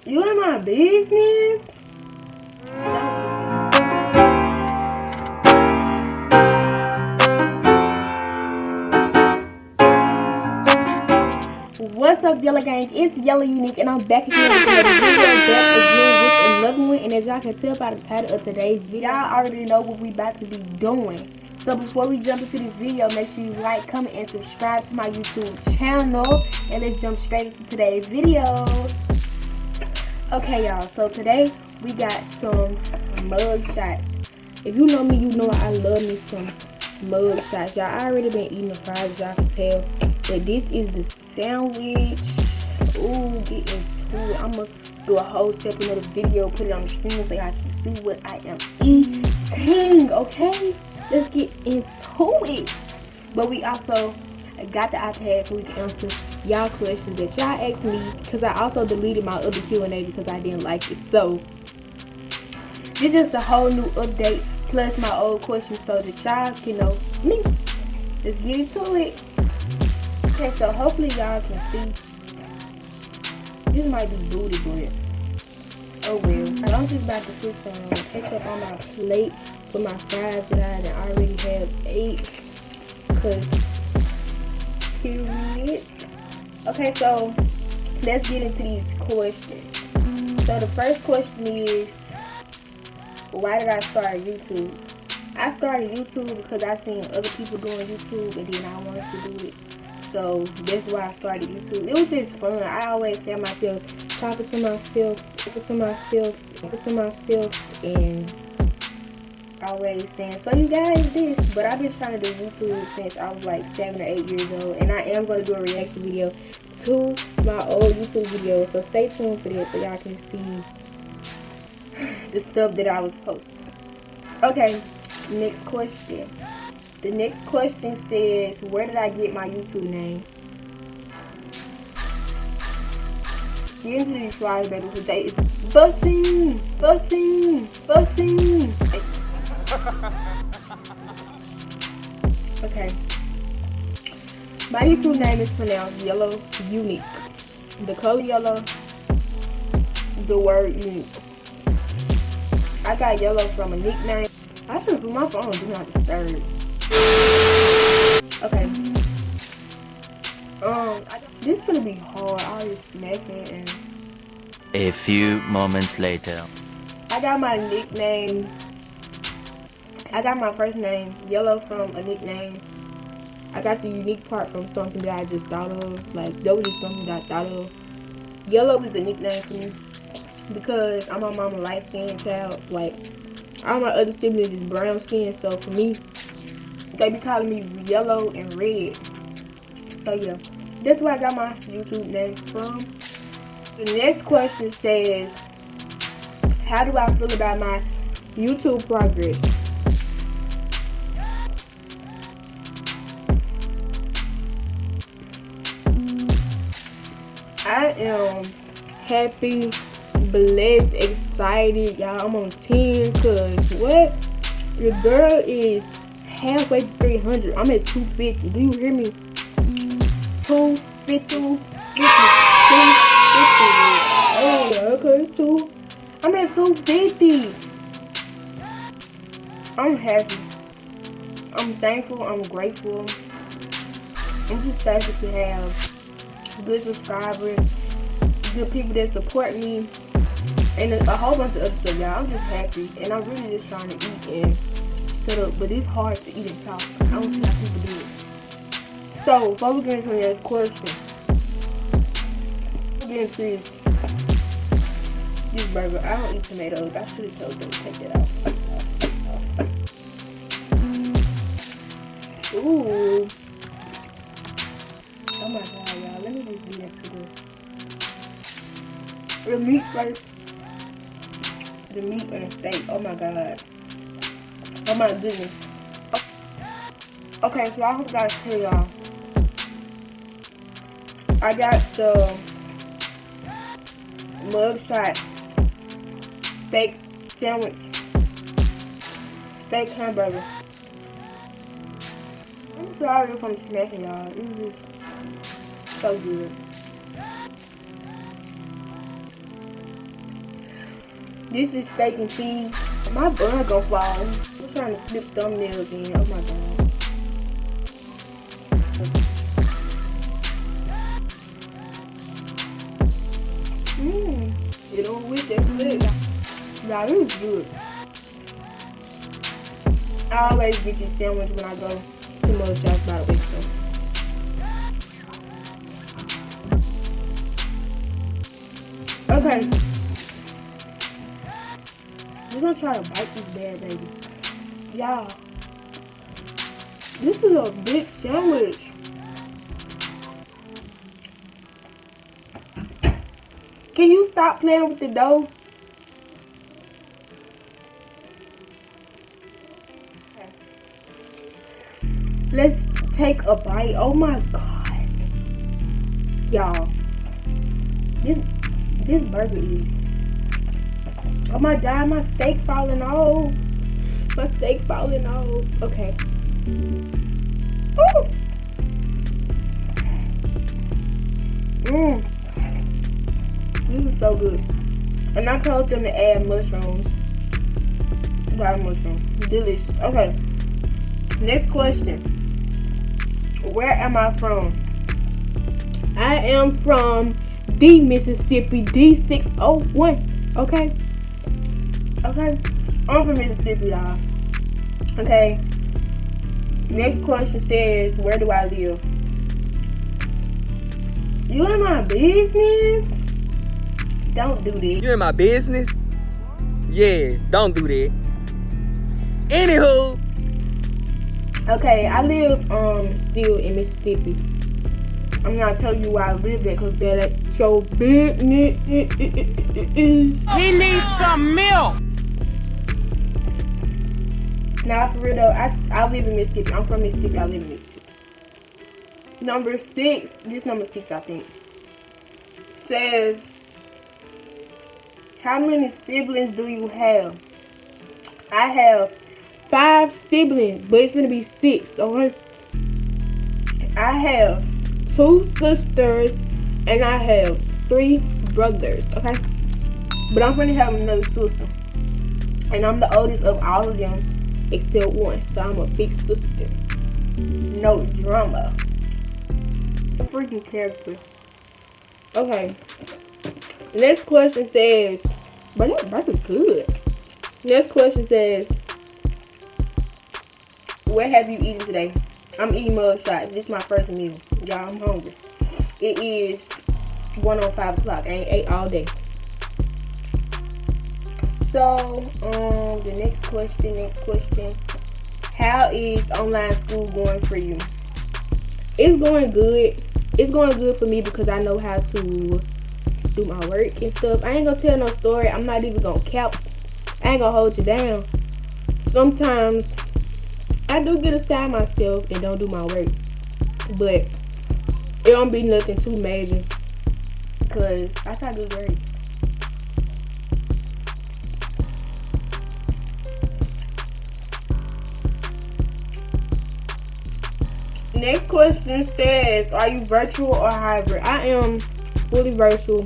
You in my business? What's up, YeLLoW gang? It's YeLLoW Unique, and I'm back again with another one. And as y'all can tell by the title of today's video, y'all already know what we about to be doing. So before we jump into this video, make sure you like, comment, and subscribe to my YouTube channel. And let's jump straight into today's video. Okay, y'all. So today we got some mug shots. If you know me, you know I love me some mug shots. Y'all, I already been eating the fries, y'all can tell. But this is the sandwich. Ooh, get into it. I'm gonna do a whole step another video, put it on the screen so y'all can see what I am eating. Okay, let's get into it. But we also got the iPad so we can answer y'all questions that y'all asked me, because I also deleted my other Q&A because I didn't like it. So this is just a whole new update plus my old questions so that y'all can know me. Let's get into it. Okay, so hopefully y'all can see. This might be booty, but oh well. I'm just about to put some ketchup on my plate for my fries that I already have ate. Cause period. Okay, so let's get into these questions. So the first question is, why did I start YouTube? I started YouTube because I seen other people doing YouTube and then I wanted to do it. So that's why I started YouTube. It was just fun. I always found myself talking to myself, and always saying, so you guys this. But I've been trying to do YouTube since I was like 7 or 8 years old, and I am going to do a reaction video to my old YouTube videos. So stay tuned for this so y'all can see the stuff that I was posting. Okay, next question. The next question says, where did I get my YouTube name? Get into these fries, baby, because they is busting. Okay. My YouTube name is pronounced YeLLoW Unique. The color yellow, the word unique. I got YeLLoW from a nickname. I should put my phone do not disturb. Okay. This is gonna be hard. I just smacking and. A few moments later. I got my nickname. I got my first name, YeLLoW, from a nickname. I got the unique part from something that I just thought of. Like, that was just something that I thought of. YeLLoW is a nickname for me because I'm my mama's light skinned child. Like, all my other siblings is brown skin, so for me, they be calling me YeLLoW and red. So yeah, that's where I got my YouTube name from. The next question says, how do I feel about my YouTube progress? I am happy, blessed, excited. Y'all, I'm on 10 because what? Your girl is halfway to 300. I'm at 250. Do you hear me? 250. Oh, okay, 2. I'm at 250. I'm happy. I'm thankful. I'm grateful. I'm just thankful to have good subscribers, good people that support me, and a whole bunch of other stuff, y'all. I'm just happy, and I'm really just trying to eat and shut up, but it's hard to eat and talk. I don't see how people do it. So, before we get into the next question, we'll get into this burger. I don't eat tomatoes. I should have told them to take that out. Ooh. Oh my god, y'all. Let me just get into the meat first. The meat and steak. Oh my god. Oh my goodness. Okay, so I forgot to tell y'all. I got the MUGSHOTS steak sandwich. Steak hamburger. I'm sorry if I'm smacking y'all. It's just so good. This is steak and cheese. My bun gonna fall. I'm trying to slip thumbnails in. Oh my god. You don't with that good. Nah, this is good. I always get this sandwich when I go to MUGSHOTS, by the way, so. Okay. We're gonna try to bite this bad baby. Y'all. This is a big sandwich. Can you stop playing with the dough? Okay. Let's take a bite. Oh my god. Y'all. This burger is. Oh my god, my steak falling off. My steak falling off. Okay. Ooh. This is so good. And I told them to add mushrooms. Got mushrooms. Delicious. Okay. Next question. Where am I from? I am from D, Mississippi, D601. Okay? Okay? I'm from Mississippi, y'all. Okay? Next question says, where do I live? You in my business? Don't do that. You in my business? Yeah, don't do that. Anywho. Okay, I live still in Mississippi. I'm not telling you where I live at because that ain't your business. He needs some milk. Nah, for real though, I live in Mississippi. I'm from Mississippi. I live in Mississippi. Number 6. This number 6, I think. Says, how many siblings do you have? I have 5 siblings, but it's gonna be 6, okay? I have 2 sisters and I have 3 brothers, okay? But I'm gonna have another sister. And I'm the oldest of all of them except one, so I'm a big sister. No drama. A freaking character. Okay. Next question says, but that burger's good. Next question says, what have you eaten today? I'm eating MUGSHOTS. This is my first meal. Y'all, I'm hungry. It is 1:05 o'clock. I ain't ate all day. So, the next question. How is online school going for you? It's going good. It's going good for me because I know how to do my work and stuff. I ain't gonna tell no story. I'm not even gonna cap. I ain't gonna hold you down. Sometimes I do get aside myself and don't do my work, but it don't be nothing too major because I try to do great. Next question says, are you virtual or hybrid? I am fully virtual.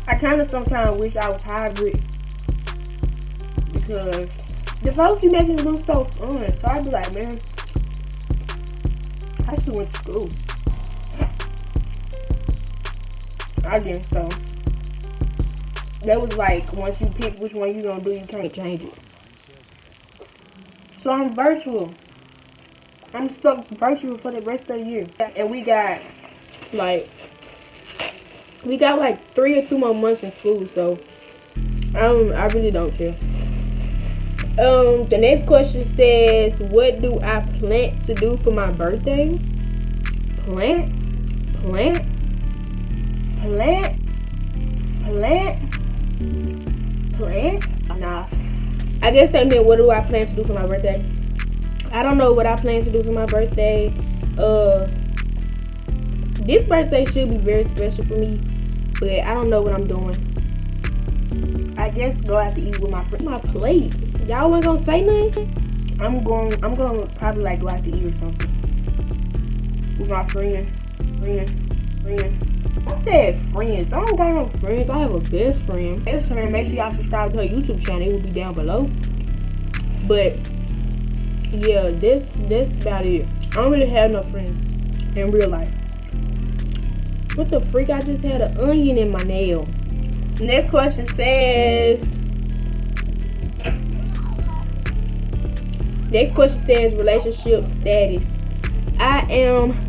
I kind of sometimes wish I was hybrid because the folks you making it look so fun. So I be like, man, I should went to school. I guess so. That was like, once you pick which one you gonna do, you can't change it. So I'm virtual. I'm stuck virtual for the rest of the year. And we got like 3 or 2 more months in school, so I really don't care. The next question says, what do I plan to do for my birthday? Plant? Nah. I guess that meant, what do I plan to do for my birthday? I don't know what I plan to do for my birthday. This birthday should be very special for me, but I don't know what I'm doing. I guess go out to eat with my friend. My plate. Y'all ain't gonna say nothing? I'm gonna probably like go out to eat or something with my friend. I said friends. I don't got no friends. I have a best friend. Best friend, make sure y'all subscribe to her YouTube channel. It will be down below. But yeah, that's about it. I don't really have no friends in real life. What the freak? I just had an onion in my nail. Next question says. Next question says relationship status. I am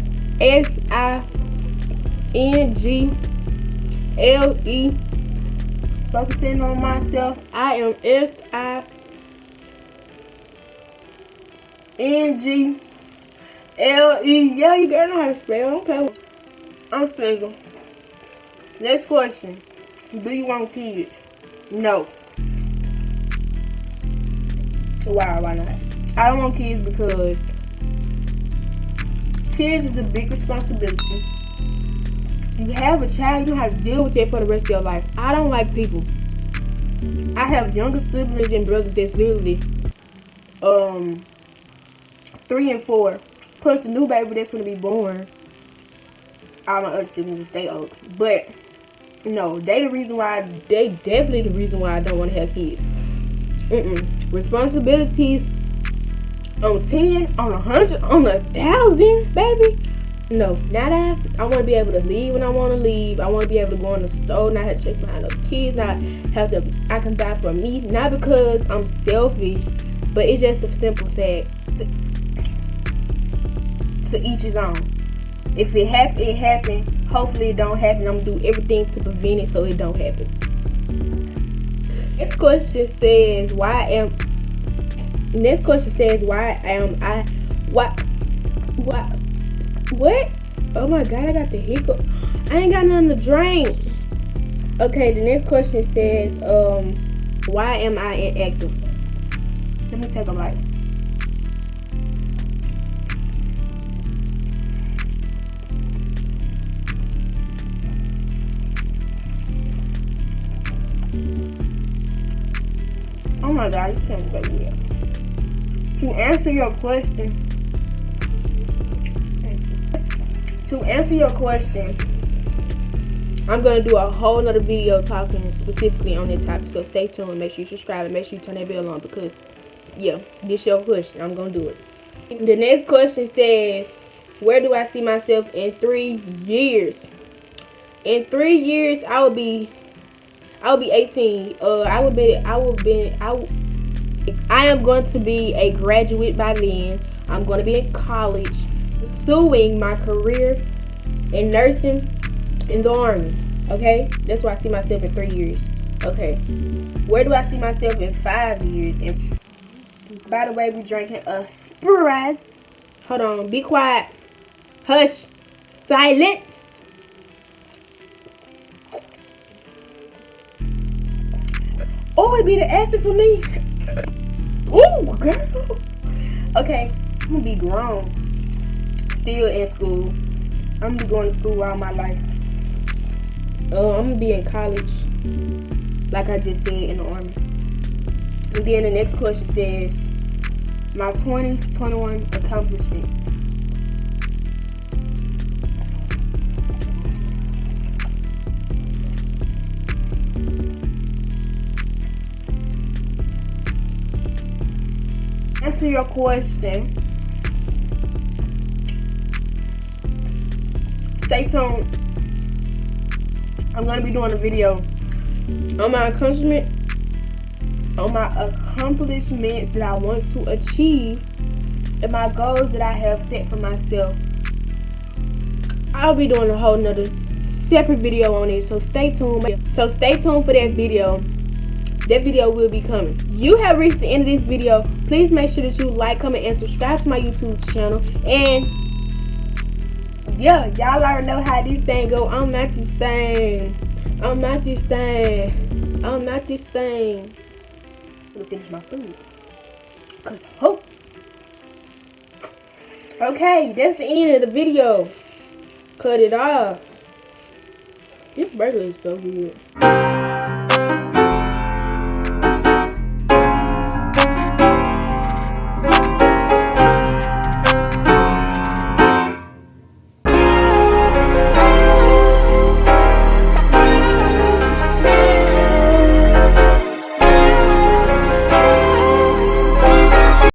SINGLE. Focusing on myself. I am SINGLE. Yeah, you gotta know how to spell. Okay. I'm single. Next question. Do you want kids? No. Why not? I don't want kids because kids is a big responsibility. You have a child, you have to deal with it for the rest of your life. I don't like people. I have younger siblings and brothers that's literally 3 and 4. Plus the new baby that's gonna be born. All my other siblings stay old. But no, they definitely the reason why I don't want to have kids. Responsibilities on 10, on 100, on 1,000, baby. No, not that. I want to be able to leave when I want to leave. I want to be able to go in the store, not have to check behind those kids, not have to. I can die for me, not because I'm selfish, but it's just a simple fact. To each his own. If it happened, it happened. Hopefully it don't happen. I'm gonna do everything to prevent it so it don't happen. Next question says why am I what? Oh my god, I got the hiccup. I ain't got nothing to drink. Okay, the next question says why am I inactive? Let me take a bite. Oh my god, this sounds so weird. To answer your question, I'm gonna do a whole nother video talking specifically on that topic. So stay tuned. Make sure you subscribe and make sure you turn that bell on because yeah, this your question. I'm gonna do it. The next question says, where do I see myself in 3 years? In 3 years, I will be 18. I am going to be a graduate by then. I'm going to be in college, pursuing my career in nursing in the army. Okay, that's where I see myself in 3 years. Okay, where do I see myself in 5 years? And by the way, we drinking a Sprite. Hold on, be quiet. Hush. Silence. Oh, it be the answer for me. Ooh, girl. Okay, I'm gonna be grown. Still in school. I'm gonna be going to school all my life. I'm gonna be in college, like I just said, in the army. And then the next question says, my 2021 accomplishments. Answer your question. Stay tuned. I'm gonna be doing a video on my accomplishments that I want to achieve and my goals that I have set for myself. I'll be doing a whole nother separate video on it, so stay tuned. So stay tuned for that video. That video will be coming. You have reached the end of this video. Please make sure that you like, comment, and subscribe to my YouTube channel. And yeah, y'all already know how this thing go. I'm not this thing. I'm not this thing. I'm not this thing. I'm gonna finish my food. Cause hope. Okay, that's the end of the video. Cut it off. This burger is so good.